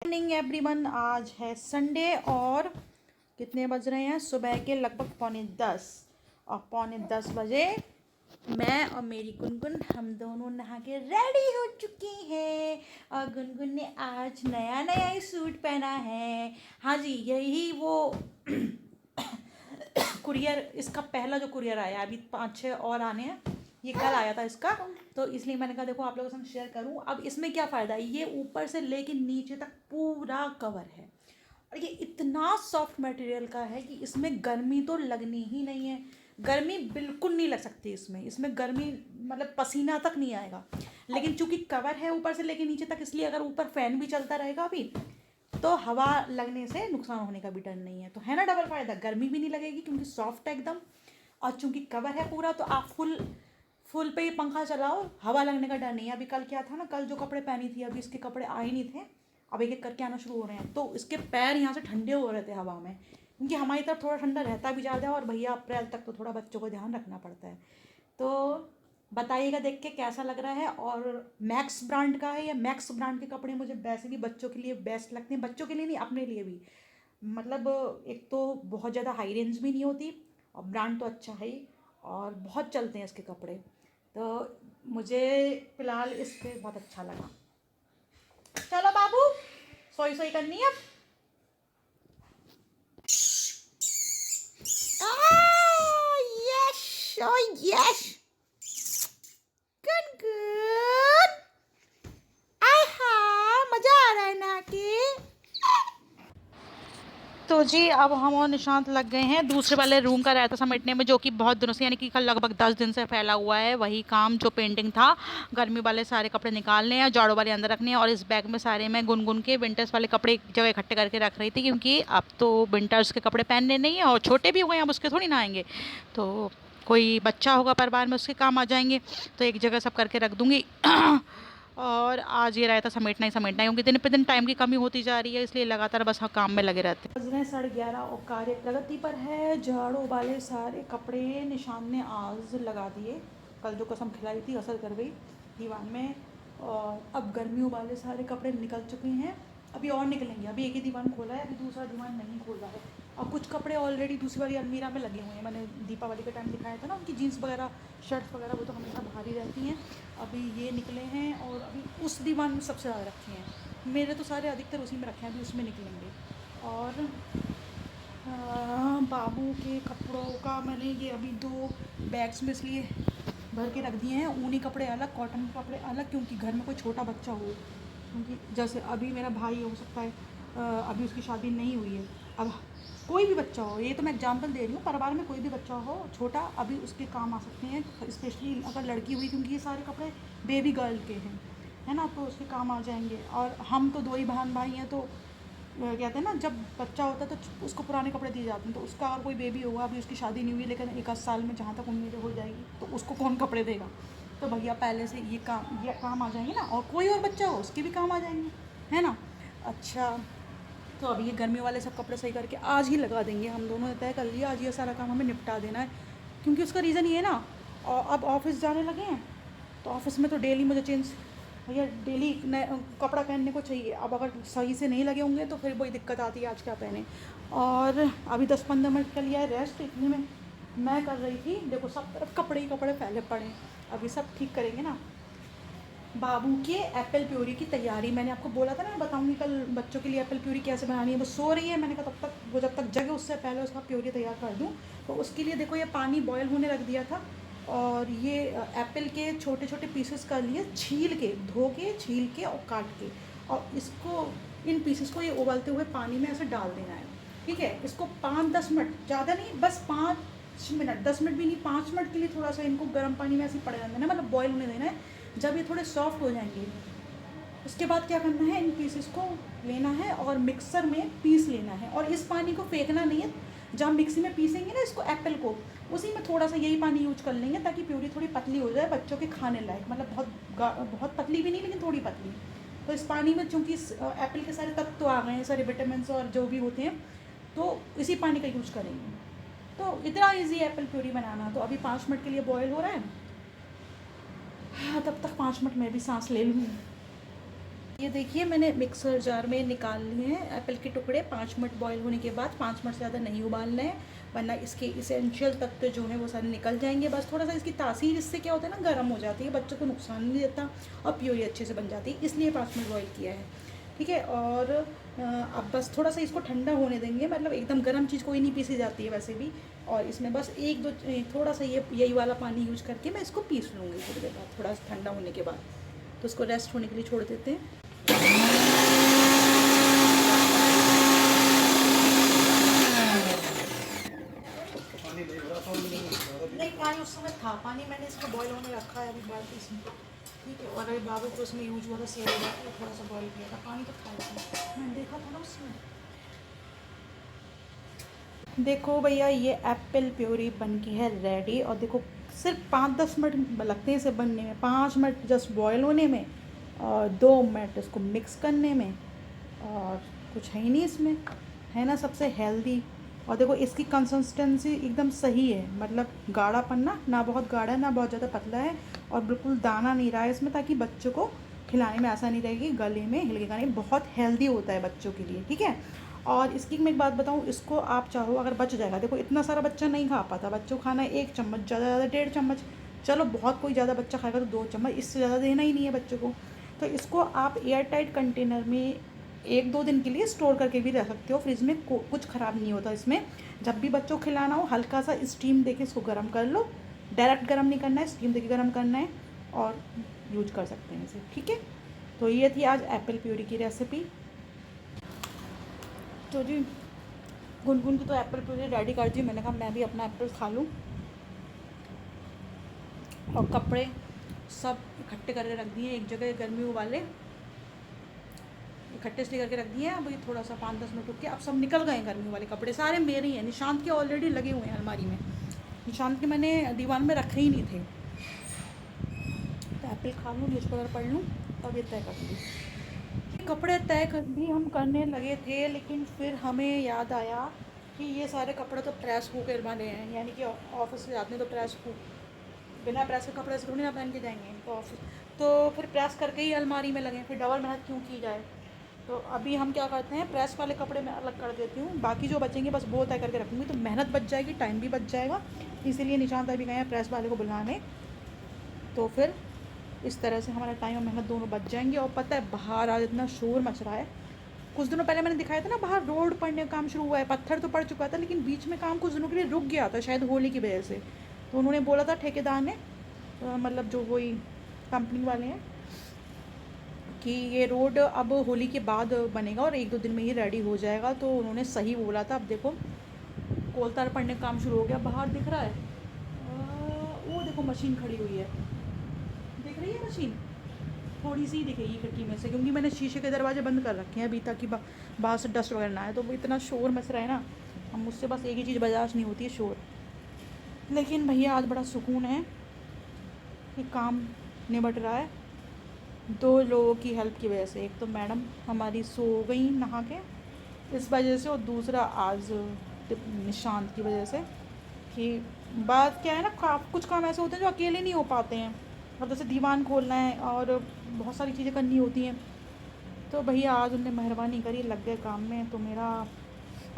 Morning everyone. आज है Sunday और कितने बज रहे हैं? सुबह के लगभग 9:45। और 9:45 बजे मैं और मेरी गुनगुन हम दोनों नहा के रेडी हो चुके हैं। और गुनगुन ने आज नया नया ही सूट पहना है। हाँ जी, यही वो कुरियर, इसका पहला जो कुरियर आया, अभी 5-6 और आने हैं। ये कल आया था इसका, तो इसलिए मैंने कहा देखो आप लोगों के साथ शेयर करूं। अब इसमें क्या फ़ायदा है, ये ऊपर से लेके नीचे तक पूरा कवर है और ये इतना सॉफ्ट मटेरियल का है कि इसमें गर्मी तो लगनी ही नहीं है। गर्मी बिल्कुल नहीं लग सकती इसमें गर्मी मतलब पसीना तक नहीं आएगा। लेकिन चूंकि कवर है ऊपर से लेके नीचे तक, इसलिए अगर ऊपर फैन भी चलता रहेगा अभी तो हवा लगने से नुकसान होने का भी डर नहीं है। तो है ना डबल फ़ायदा, गर्मी भी नहीं लगेगी क्योंकि सॉफ्ट है एकदम, और चूंकि कवर है पूरा तो आप फुल पे ही पंखा चलाओ, हवा लगने का डर नहीं है। अभी कल क्या था ना, कल जो कपड़े पहनी थी अभी इसके कपड़े आए नहीं थे, अब एक एक करके आना शुरू हो रहे हैं, तो इसके पैर यहाँ से ठंडे हो रहे थे हवा में, क्योंकि हमारी तरफ थोड़ा ठंडा रहता भी ज़्यादा है और भैया अप्रैल तक तो थोड़ा बच्चों को ध्यान रखना पड़ता है। तो बताइएगा देख के कैसा लग रहा है। और मैक्स ब्रांड का है, या मैक्स ब्रांड के कपड़े मुझे वैसे भी बच्चों के लिए बेस्ट लगते हैं, बच्चों के लिए नहीं अपने लिए भी। मतलब एक तो बहुत ज़्यादा हाई रेंज भी नहीं होती और ब्रांड तो अच्छा है ही, और बहुत चलते हैं इसके कपड़े। तो मुझे फ़िलहाल इस पे बहुत अच्छा लगा। चलो बाबू, सोई सोई करनी है अब। Yes, oh yes, good good। आहा, मजा आ रहा है ना कि। तो जी अब हम और निशांत लग गए हैं दूसरे वाले रूम का रायता समेटने में, जो कि बहुत दिनों से, यानी कि कल लगभग 10 दिन से फैला हुआ है। वही काम जो पेंटिंग था, गर्मी वाले सारे कपड़े निकालने हैं, जाड़ों वाले अंदर रखने हैं। और इस बैग में सारे मैं गुनगुन के विंटर्स वाले कपड़े एक जगह इकट्ठे करके रख रही थी, क्योंकि अब तो विंटर्स के कपड़े पहनने नहीं है और छोटे भी हो गए, अब उसके थोड़ी ना आएंगे। तो कोई बच्चा होगा परिवार में, उसके काम आ जाएंगे, तो एक जगह सब करके रख दूँगी। और आज ये रायता समेटना ही समेटना है, क्योंकि दिन पे दिन टाइम की कमी होती जा रही है, इसलिए लगातार बस हम काम में लगे रहते हैं। बज रहे 11:30 और कार्य प्रगति पर है। झाड़ू वाले सारे कपड़े निशान ने आज लगा दिए, कल जो कसम खिलाई थी असर कर गई दीवान में। और अब गर्मियों वाले सारे कपड़े निकल चुके हैं, अभी और निकलेंगे। अभी एक ही दीवान खोला है, अभी दूसरा दीवान नहीं खोला है। और कुछ कपड़े ऑलरेडी दूसरी वाली अलमीरा में लगे हुए हैं, मैंने दीपावली के टाइम दिखाया था ना, उनकी जीन्स वगैरह शर्ट्स वगैरह वो तो हमेशा भारी रहती हैं। अभी ये निकले हैं और अभी उस दीवान में सबसे ज़्यादा रखे हैं। मेरे तो सारे अधिकतर उसी में रखे हैं, अभी उसमें निकलेंगे। और बाबू के कपड़ों का मैंने ये अभी 2 बैग्स में इसलिए भर के रख दिए हैं, ऊनी कपड़े अलग, कॉटन के कपड़े अलग, क्योंकि घर में कोई छोटा बच्चा हो, क्योंकि जैसे अभी मेरा भाई हो सकता है, अभी उसकी शादी नहीं हुई है। अब कोई भी बच्चा हो, ये तो मैं एग्जांपल दे रही हूँ, परिवार में कोई भी बच्चा हो छोटा, अभी उसके काम आ सकते हैं, स्पेशली अगर लड़की हुई, क्योंकि ये सारे कपड़े बेबी गर्ल के हैं, है ना, तो उसके काम आ जाएंगे। और हम तो 2 ही बहन भाई हैं, तो कहते हैं ना, जब बच्चा होता है तो उसको पुराने कपड़े दिए जाते हैं। तो उसका अगर कोई बेबी होगा, अभी उसकी शादी नहीं हुई, लेकिन 1 आध साल में जहाँ तक उम्मीद हो जाएगी, तो उसको कौन कपड़े देगा? तो भैया पहले से ये काम आ जाएंगे ना, और कोई और बच्चा हो उसके भी काम आ जाएंगे, है ना। अच्छा, तो अभी ये गर्मी वाले सब कपड़े सही करके आज ही लगा देंगे। हम दोनों ने तय कर लिया आज ये सारा काम हमें निपटा देना है, क्योंकि उसका रीज़न ये है ना, और अब ऑफिस जाने लगे हैं तो ऑफिस में तो डेली मुझे चेंज, भैया डेली नए कपड़ा पहनने को चाहिए। अब अगर सही से नहीं लगे होंगे तो फिर वही दिक्कत आती है, आज क्या पहने। और अभी 10-15 मिनट का लिया है रेस्ट, इतने में मैं कर रही थी, देखो सब तरफ कपड़े ही कपड़े फैले पड़े हैं। अभी सब ठीक करेंगे ना। बाबू के एप्पल प्यूरी की तैयारी, मैंने आपको बोला था ना मैं बताऊंगी कल बच्चों के लिए एप्पल प्यूरी कैसे बनानी है। वो सो रही है, मैंने कहा तब तक वो जब तक जगे उससे पहले उसका प्यूरी तैयार कर दूं। तो उसके लिए देखो ये पानी बॉयल होने रख दिया था, और ये एप्पल के छोटे छोटे पीसेस कर लिए, छील के, धो के, छील के और काट के, और इसको, इन पीसेस को ये उबलते हुए पानी में ऐसे डाल देना है। ठीक है, इसको 5-10 मिनट, ज़्यादा नहीं, बस 5 मिनट, 10 मिनट भी नहीं, 5 मिनट के लिए थोड़ा सा इनको गर्म पानी में ऐसे पड़े रहना है, मतलब बॉयल होने देना है। जब ये थोड़े सॉफ्ट हो जाएंगे, उसके बाद क्या करना है, इन पीसेस को लेना है और मिक्सर में पीस लेना है। और इस पानी को फेंकना नहीं है, जब मिक्सी में पीसेंगे ना इसको, एप्पल को, उसी में थोड़ा सा यही पानी यूज कर लेंगे, ताकि प्यूरी थोड़ी पतली हो जाए बच्चों के खाने लायक, मतलब बहुत पतली भी नहीं, लेकिन थोड़ी पतली। तो इस पानी में चूँकि एप्पल के सारे तत्व आ गए हैं, सारे विटामिन और जो भी होते हैं, तो इसी पानी का यूज करेंगे। तो इतना ईजी है एप्पल प्यूरी बनाना। तो अभी 5 मिनट के लिए बॉयल हो रहा है, हाँ, तब तक 5 मिनट में भी सांस ले लूँ। ये देखिए मैंने मिक्सर जार में निकाल लिए हैं एप्पल के टुकड़े। 5 मिनट बॉईल होने के बाद, 5 मिनट से ज़्यादा नहीं उबालना है, वरना इसके इसेंशियल तत्व जो हैं वो सारे निकल जाएंगे। बस थोड़ा सा इसकी तासीर इससे क्या होता है ना, गर्म हो जाती है, बच्चों को नुकसान नहीं देता और प्योरी अच्छे से बन जाती है, इसलिए 5 मिनट बॉईल किया है। ठीक है, और अब बस थोड़ा सा इसको ठंडा होने देंगे, मतलब एकदम गर्म चीज़ कोई नहीं पीसी जाती है वैसे भी। और इसमें बस एक दो थोड़ा सा यही वाला पानी यूज करके मैं इसको पीस लूँगी थोड़ी देर बाद, थोड़ा ठंडा होने के बाद। तो इसको रेस्ट होने के लिए छोड़ देते हैं। नहीं, पानी उस समय था, पानी मैंने इसको बॉईल होने रखा है अभी बाल्टी इसमें। ठीक है, और अभी बाबू को उसमें यूज हुआ था, सेव हुआ था, थोड़ा सा बॉईल किया था, पानी तो था इसमें, मैंने देखा था ना उसमें। देखो भैया, ये एप्पल प्योरी बन के है रेडी। और देखो सिर्फ 5-10 मिनट लगते हैं इसे बनने में, 5 मिनट जस्ट बॉयल होने में और 2 मिनट इसको मिक्स करने में, और कुछ है ही नहीं इसमें, है ना, सबसे हेल्दी। और देखो इसकी कंसिस्टेंसी एकदम सही है, मतलब गाढ़ापन ना बहुत गाढ़ा है ना बहुत ज़्यादा पतला है, और बिल्कुल दाना नहीं रहा है इसमें, ताकि बच्चों को खिलाने में आसानी रहेगी, गले में हिलके खाने, बहुत हेल्दी होता है बच्चों के लिए। ठीक है, और इसकी मैं एक बात बताऊँ, इसको आप चाहो अगर बच जाएगा, देखो इतना सारा बच्चा नहीं खा पाता, बच्चों को खाना है 1 चम्मच, ज़्यादा ज़्यादा 1.5 चम्मच, चलो बहुत कोई ज़्यादा बच्चा खाएगा तो 2 चम्मच, इससे ज़्यादा देना ही नहीं है बच्चों को। तो इसको आप एयर टाइट कंटेनर में 1-2 दिन के लिए स्टोर करके भी रख सकते हो फ्रिज में, कुछ ख़राब नहीं होता इसमें। जब भी बच्चों को खिलाना हो, हल्का सा स्टीम देके इसको गर्म कर लो, डायरेक्ट गर्म नहीं करना है, स्टीम देके गर्म करना है, और यूज कर सकते हैं इसे। ठीक है, तो ये थी आज एप्पल प्यूरी की रेसिपी। तो जी गुनगुन की तो एप्पल प्यूरी रेडी कर दी, मैंने कहा मैं भी अपना एप्पल खा लूँ। और कपड़े सब इकट्ठे करके रख दिए एक जगह, गर्मियों वाले इकट्ठे इसलिए करके रख दिए हैं। अभी थोड़ा सा 5-10 मिनट रुक के अब सब निकल गए, गर्मी वाले कपड़े सारे मेरे ही हैं, निशांत के ऑलरेडी लगे हुए हैं अलमारी में, निशांत के मैंने दीवार में रखे ही नहीं थे। तो एप्पल खा लूँ, न्यूज़पेपर पढ़ लूँ, तब ये तय कर दूँ। कपड़े तय कर भी हम करने लगे थे, लेकिन फिर हमें याद आया कि ये सारे कपड़े तो प्रेस हो कर बने हैं, यानी कि ऑफिस से जाते हैं तो प्रेस हो, बिना प्रेस के कपड़े से थोड़ी ना पहन के जाएंगे तो ऑफिस, तो फिर प्रेस करके ही अलमारी में लगे, फिर डबल मेहनत क्यों की जाए। तो अभी हम क्या करते हैं, प्रेस वाले कपड़े मैं अलग कर देती हूँ, बाकी जो बचेंगे बस वो तय करके रखूँगी, तो मेहनत बच जाएगी, टाइम भी बच जाएगा। इसीलिए निशांत अभी गए हैं प्रेस वाले को बुलाने, तो फिर इस तरह से हमारा टाइम और मेहनत दोनों बच जाएंगे। और पता है बाहर आज इतना शोर मच रहा है, कुछ दिनों पहले मैंने दिखाया था ना, बाहर रोड पड़ने का काम शुरू हुआ है, पत्थर तो पड़ चुका था, लेकिन बीच में काम कुछ दिनों के लिए रुक गया था, शायद होली की वजह से। तो उन्होंने बोला था ठेकेदार ने, मतलब जो वही कंपनी वाले हैं, कि ये रोड अब होली के बाद बनेगा और 1-2 दिन में ही रेडी हो जाएगा, तो उन्होंने सही बोला था। अब देखो कोलतार पड़ने का काम शुरू हो गया, बाहर दिख रहा है, वो देखो मशीन खड़ी हुई है, दिख रही है मशीन, थोड़ी सी दिखेगी खिड़की में से, क्योंकि मैंने शीशे के दरवाजे बंद कर रखे हैं अभी, ताकि बाहर से डस्ट वगैरह ना आए। तो वो इतना शोर मच रहा है ना, हम मुझसे बस एक ही चीज़ बर्दाश्त नहीं होती है, शोर। लेकिन भैया आज बड़ा सुकून है कि काम निबट रहा है 2 लोगों की हेल्प की वजह से। एक तो मैडम हमारी सो गई नहा के इस वजह से, और दूसरा आज निशांत की वजह से। कि बात क्या है ना, कुछ काम ऐसे होते हैं जो अकेले नहीं हो पाते हैं, मतलब जैसे दीवान खोलना है और बहुत सारी चीज़ें करनी होती हैं। तो भैया आज उनने मेहरबानी करी, लग गए काम में, तो मेरा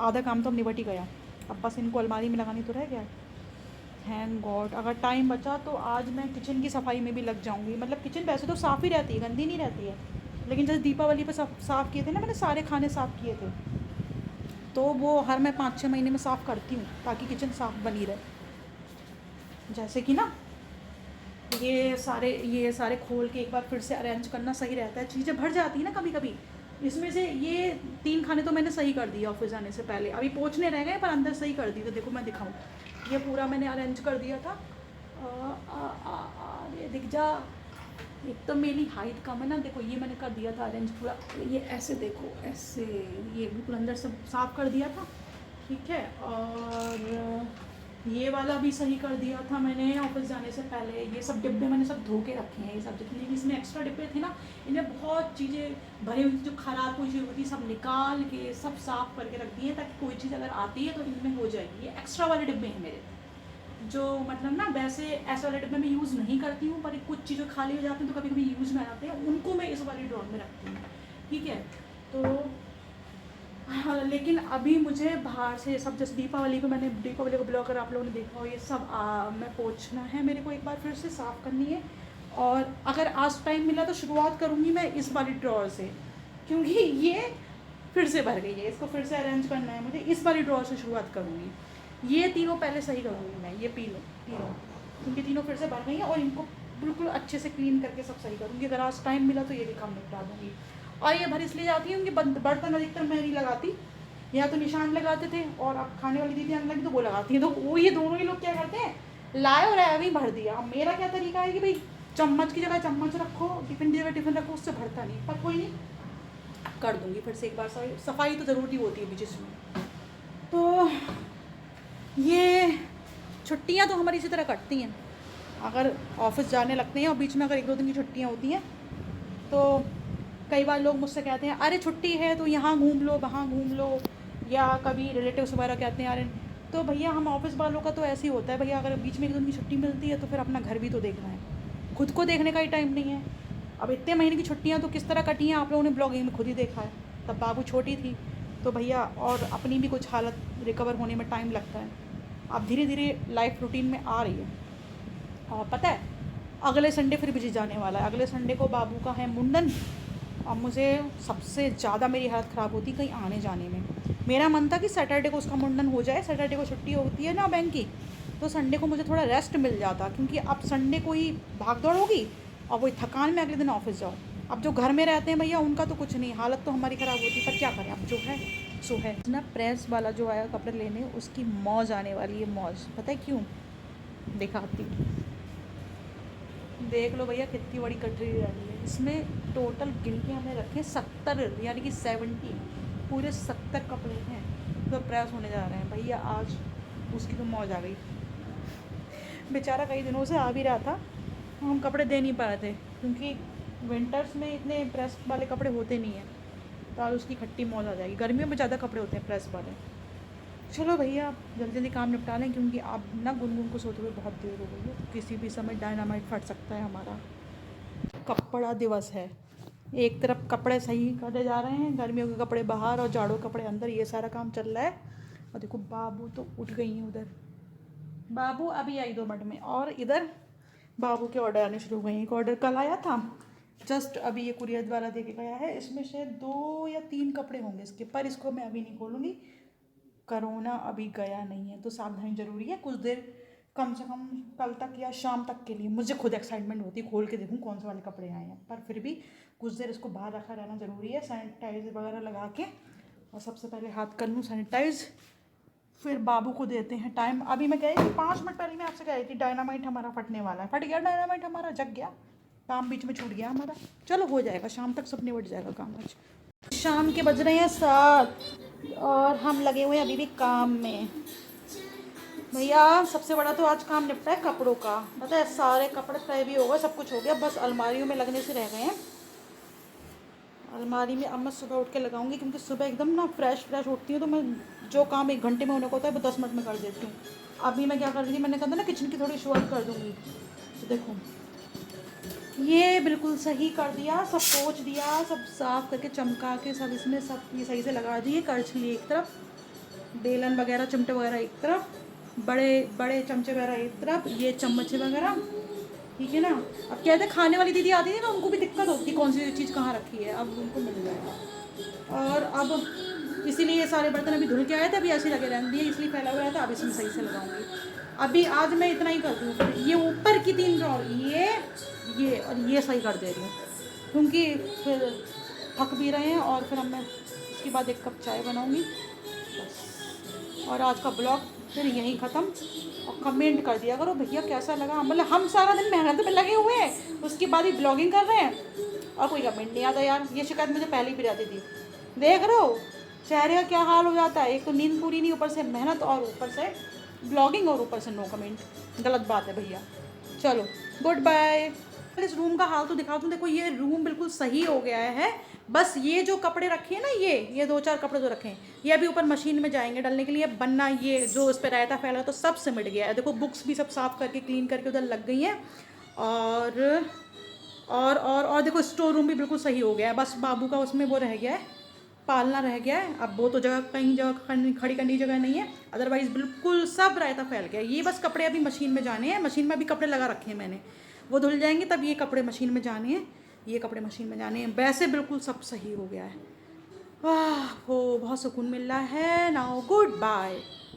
आधा काम तो अब निबट ही गया। अब बस इनको अलमारी में लगानी तो रह गया। थैंक गॉड, अगर टाइम बचा तो आज मैं किचन की सफाई में भी लग जाऊंगी। मतलब किचन वैसे तो साफ़ ही रहती है, गंदी नहीं रहती है, लेकिन जैसे दीपावली पे साफ़ किए थे ना, मैंने सारे खाने साफ़ किए थे, तो वो हर मैं 5-6 महीने में साफ़ करती हूँ, ताकि किचन साफ़ बनी रहे। जैसे कि ना ये सारे खोल के एक बार फिर से अरेंज करना सही रहता है, चीज़ें भर जाती है ना कभी कभी। इसमें से ये 3 खाने तो मैंने सही कर दिए ऑफिस जाने से पहले, अभी पोंछने रह गए पर अंदर सही कर दी। तो देखो मैं दिखाऊँ, ये पूरा मैंने अरेंज कर दिया था। ये दिख जा, एक तो मेरी हाइट कम है ना, देखो ये मैंने कर दिया था अरेंज पूरा, ये ऐसे देखो, ऐसे ये बिल्कुल अंदर सब साफ़ कर दिया था। ठीक है, और ये वाला भी सही कर दिया था मैंने ऑफिस जाने से पहले। ये सब डिब्बे मैंने सब धो के रखे हैं, ये सब जितने भी इसमें एक्स्ट्रा डिब्बे थे ना, इनमें बहुत चीज़ें भरी हुई थी जो ख़राब कोई चीज़ होती, सब निकाल के सब साफ़ करके रख दिए, ताकि कोई चीज़ अगर आती है तो इनमें हो जाएगी। ये एक्स्ट्रा वाले डिब्बे हैं मेरे, जो मतलब ना वैसे ऐसे वाले डिब्बे में यूज़ नहीं करती हूँ, पर कुछ चीज़ें खाली हो जाती हैं तो कभी कभी यूज़ में आते हैं, उनको मैं इस वाली ड्रॉर में रखती हूँ। ठीक है, तो हाँ, लेकिन अभी मुझे बाहर से सब, जैसे दीपावली को मैंने दीपावली को ब्लॉगर आप लोगों ने देखा हो, ये सब मैं पोंछना है मेरे को, एक बार फिर से साफ़ करनी है। और अगर आज टाइम मिला तो शुरुआत करूँगी मैं इस वाली ड्रॉर से, क्योंकि ये फिर से भर गई है, इसको फिर से अरेंज करना है मुझे, इस वाली ड्रॉर से शुरुआत करूँगी। ये तीनों पहले सही करूँगी मैं, ये तीनों, क्योंकि तीनों फिर से भर गई हैं, और इनको बिल्कुल अच्छे से क्लीन करके सब सही करूँगी। अगर आज टाइम मिला तो ये भी काम निपटा दूँगी। और ये भर इसलिए जाती हूँ कि बर्तन अधिकतर मैं नहीं लगाती, या तो निशान लगाते थे, और अब खाने वाली दीदी आने लगी तो वो लगाती है, तो वो ये दोनों ही लोग क्या करते हैं, लाए और अभी भर दिया। अब मेरा क्या तरीका है कि भाई चम्मच की जगह चम्मच रखो, टिफ़िन की जगह टिफ़िन रखो, उससे भरता नहीं, पर कोई नहीं, कर दूँगी फिर से एक बार। सफाई तो ज़रूरी होती है बीच इसमें। तो ये छुट्टियाँ तो हमारी इसी तरह कटती हैं, अगर ऑफिस जाने लगते हैं और बीच में अगर 1-2 दिन की छुट्टियाँ होती हैं, तो कई बार लोग मुझसे कहते हैं अरे छुट्टी है तो यहाँ घूम लो, वहाँ घूम लो, या कभी रिलेटिव्स वगैरह कहते हैं अरे, तो भैया हम ऑफिस वालों का तो ऐसे ही होता है भैया, अगर बीच में 1 दिन की छुट्टी मिलती है तो फिर अपना घर भी तो देखना है, खुद को देखने का ही टाइम नहीं है। अब इतने महीने की छुट्टियाँ तो किस तरह कटी हैं आप लोगों ने ब्लॉगिंग में खुद ही देखा है, तब बाबू छोटी थी तो भैया, और अपनी भी कुछ हालत रिकवर होने में टाइम लगता है। अब धीरे धीरे लाइफ रूटीन में आ रही है, और पता है अगले संडे फिर बिजी जाने वाला है। अगले संडे को बाबू का है मुंडन, और मुझे सबसे ज़्यादा मेरी हालत ख़राब होती कहीं आने जाने में। मेरा मन था कि सैटरडे को उसका मुंडन हो जाए, सैटरडे को छुट्टी होती है ना बैंक की, तो संडे को मुझे थोड़ा रेस्ट मिल जाता, क्योंकि अब संडे को ही भाग दौड़ होगी और वही थकान में अगले दिन ऑफिस जाओ। अब जो घर में रहते हैं भैया उनका तो कुछ नहीं, हालत तो हमारी ख़राब होती, पर क्या करें, अब जो है सो है ना। प्रेस वाला जो आया कपड़े लेने, उसकी मौज आने वाली है, मौज। पता है क्यों, दिखाती हूँ, देख लो भैया कितनी बड़ी कटरी डाली है इसमें। टोटल गिन के हमने रखे 70, यानी कि 70, पूरे 70 कपड़े हैं तो प्रेस होने जा रहे हैं भैया आज। उसकी तो मौज आ गई, बेचारा कई दिनों से आ भी रहा था, हम कपड़े दे नहीं पा रहे थे क्योंकि विंटर्स में इतने प्रेस वाले कपड़े होते नहीं हैं, तो आज उसकी खट्टी मौज आ जाएगी। गर्मियों में ज़्यादा कपड़े होते हैं प्रेस वाले। चलो भैया जल्दी जल्दी काम निपटा लें, क्योंकि अब ना गुनगुन को सोते हुए बहुत देर हो गई है, किसी भी समय डायनामाइट फट सकता है हमारा। कपड़ा दिवस है, एक तरफ कपड़े सही करे जा रहे हैं, गर्मियों के कपड़े बाहर और जाड़ों के कपड़े अंदर, ये सारा काम चल रहा है। और देखो बाबू तो उठ गई हैं उधर, बाबू अभी आई 2 मिनट में, और इधर बाबू के ऑर्डर आने शुरू हो गए हैं। एक ऑर्डर कल आया था, जस्ट अभी ये कुरियर द्वारा दे के गया है, इसमें शायद 2 या 3 कपड़े होंगे इसके, पर इसको मैं अभी नहीं खोलूँगी, कोरोना अभी गया नहीं है तो सावधानी ज़रूरी है। कुछ देर कम से कम कल तक या शाम तक के लिए मुझे खुद एक्साइटमेंट होती है खोल के देखूँ कौन से वाले कपड़े आए हैं, पर फिर भी कुछ देर इसको बाहर रखा रहना ज़रूरी है, सैनिटाइज़र वगैरह लगा के। और सबसे पहले हाथ कर लूँ सैनिटाइज, फिर बाबू को देते हैं टाइम। अभी मैं गई थी 5 मिनट पहले, मैं आपसे कही थी डायनामाइट हमारा फटने वाला है, फट गया डायनामाइट हमारा, जग गया, काम बीच में छूट गया हमारा। चलो हो जाएगा, शाम तक सब निपट जाएगा काम। आज शाम के बज रहे हैं 7 और हम लगे हुए हैं अभी भी काम में। भैया सबसे बड़ा तो आज काम निपटा है कपड़ों का, पता है सारे कपड़े तय भी हो गए, सब कुछ हो गया, बस अलमारियों में लगने से रह गए हैं। अलमारी में अब मैं सुबह उठ के लगाऊंगी, क्योंकि सुबह एकदम ना फ्रेश उठती हूँ, तो मैं जो काम 1 घंटे में होने को होता है वो 10 मिनट में कर देती हूँ। अभी मैं क्या कर रही थी, मैंने कहा था ना किचन की थोड़ी शुरुआत कर दूँगी, तो देखो ये बिल्कुल सही कर दिया, सब पोंछ दिया, सब साफ़ करके चमका के सब इसमें सब ये सही से लगा दिए। करछली एक तरफ, बेलन वगैरह चिमटे वगैरह एक तरफ, बड़े बड़े चमचे वगैरह एक तरफ, ये चम्मच वगैरह, ठीक है ना। अब क्या है, खाने वाली दीदी आती है ना, उनको भी दिक्कत होती है कौन सी चीज़ कहाँ रखी है, अब उनको मिल जाएगा। और अब इसीलिए ये सारे बर्तन अभी धुल के आए थे, अभी ऐसे लगे रहने दिए, इसलिए फैला हुआ था, अब इसमें सही से लगाऊंगी। अभी आज मैं इतना ही करती हूँ, ये ऊपर की 3 ड्रॉर, ये और ये सही कर दे रही हूँ, क्योंकि फिर थक भी रहे हैं, और फिर अब मैं उसके बाद 1 कप चाय बनाऊँगी बस। और आज का ब्लॉग फिर यहीं ख़त्म। और कमेंट कर दिया करो भैया कैसा लगा, मतलब हम सारा दिन मेहनत में लगे हुए हैं, उसके बाद ही ब्लॉगिंग कर रहे हैं और कोई कमेंट नहीं आता। यार ये शिकायत मुझे पहले ही भी जाती थी, देख रहे हो चेहरे का क्या हाल हो जाता है, एक तो नींद पूरी नहीं, ऊपर से मेहनत, और ऊपर से ब्लॉगिंग, और ऊपर से नो कमेंट। गलत बात है भैया। चलो गुड बाय। इस रूम का हाल तो दिखा दूँ। देखो ये रूम बिल्कुल सही हो गया है, बस ये जो कपड़े रखे हैं ना, ये 2-4 कपड़े जो रखे हैं, ये अभी ऊपर मशीन में जाएंगे डालने के लिए, वरना ये जो इस पर रायता फैला तो सब सिमट गया है। देखो बुक्स भी सब साफ़ करके क्लीन करके उधर लग गई हैं। और और देखो स्टोर रूम भी बिल्कुल सही हो गया है, बस बाबू का उसमें वो रह गया है, पालना रह गया है। अब वो तो जगह कहीं जगह खड़ी करने की जगह नहीं है, अदरवाइज़ बिल्कुल सब रायता फैल गया। ये बस कपड़े अभी मशीन में जाने हैं, मशीन में अभी कपड़े लगा रखे हैं मैंने, वो धुल जाएंगे तब ये कपड़े मशीन में जाने हैं, ये कपड़े मशीन में जाने हैं। वैसे बिल्कुल सब सही हो गया है। वाह, हो बहुत सुकून मिल रहा है। Now good bye.